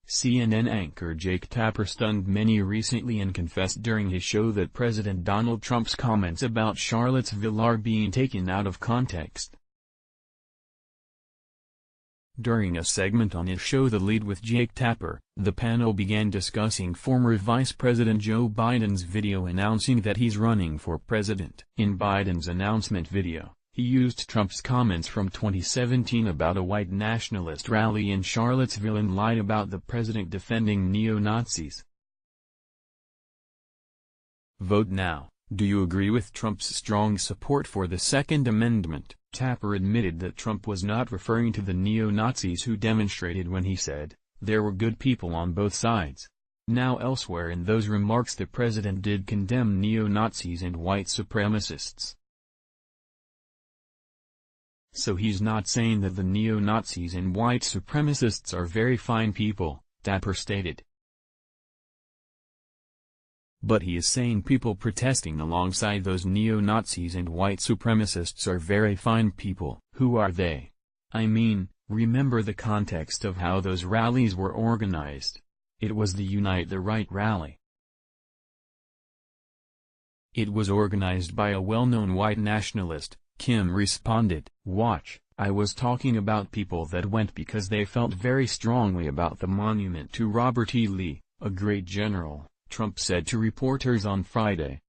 CNN anchor Jake Tapper stunned many recently and confessed during his show that President Donald Trump's comments about Charlottesville are being taken out of context. During a segment on his show The Lead with Jake Tapper, the panel began discussing former Vice President Joe Biden's video announcing that he's running for president. In Biden's announcement video, he used Trump's comments from 2017 about a white nationalist rally in Charlottesville and lied about the president defending neo-Nazis. Vote now. Do you agree with Trump's strong support for the Second Amendment? Tapper admitted that Trump was not referring to the neo-Nazis who demonstrated when he said, "There were good people on both sides." Now elsewhere in those remarks the president did condemn neo-Nazis and white supremacists. So he's not saying that the neo-Nazis and white supremacists are very fine people, Tapper stated. But he is saying people protesting alongside those neo-Nazis and white supremacists are very fine people. Who are they? I mean, remember the context of how those rallies were organized. It was the Unite the Right rally. It was organized by a well-known white nationalist, Kim responded. Watch, I was talking about people that went because they felt very strongly about the monument to Robert E. Lee, a great general, Trump said to reporters on Friday.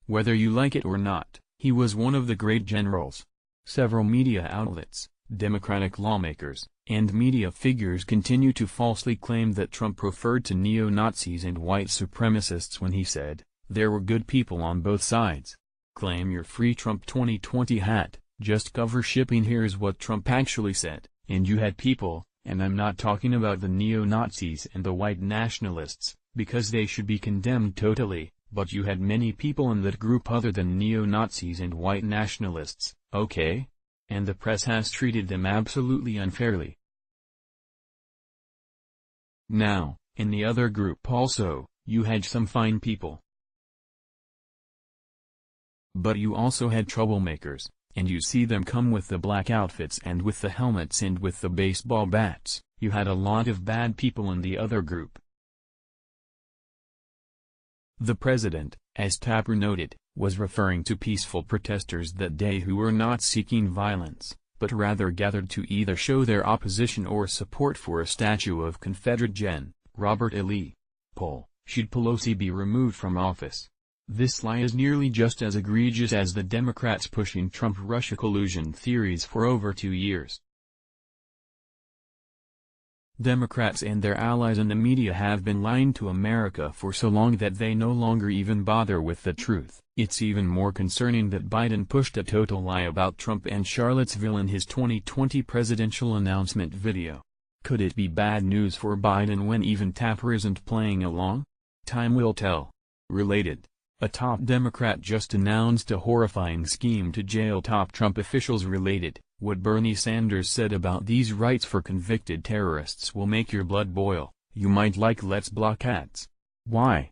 Whether you like it or not, he was one of the great generals. Several media outlets, Democratic lawmakers, and media figures continue to falsely claim that Trump referred to neo-Nazis and white supremacists when he said, "There were good people on both sides." Claim your free Trump 2020 hat, just cover shipping. Here's what Trump actually said, and you had people, and I'm not talking about the neo-Nazis and the white nationalists, because they should be condemned totally, but you had many people in that group other than neo-Nazis and white nationalists, okay? And the press has treated them absolutely unfairly. Now, in the other group also, you had some fine people. But you also had troublemakers, and you see them come with the black outfits and with the helmets and with the baseball bats. You had a lot of bad people in the other group. The president, as Tapper noted, was referring to peaceful protesters that day who were not seeking violence, but rather gathered to either show their opposition or support for a statue of Confederate Gen. Robert E. Lee. Poll: should Pelosi be removed from office? This lie is nearly just as egregious as the Democrats pushing Trump-Russia collusion theories for over 2 years. Democrats and their allies in the media have been lying to America for so long that they no longer even bother with the truth. It's even more concerning that Biden pushed a total lie about Trump and Charlottesville in his 2020 presidential announcement video. Could it be bad news for Biden when even Tapper isn't playing along? Time will tell. Related: a top Democrat just announced a horrifying scheme to jail top Trump officials. Related: what Bernie Sanders said about these rights for convicted terrorists will make your blood boil. You might like Let's Block ads. Why?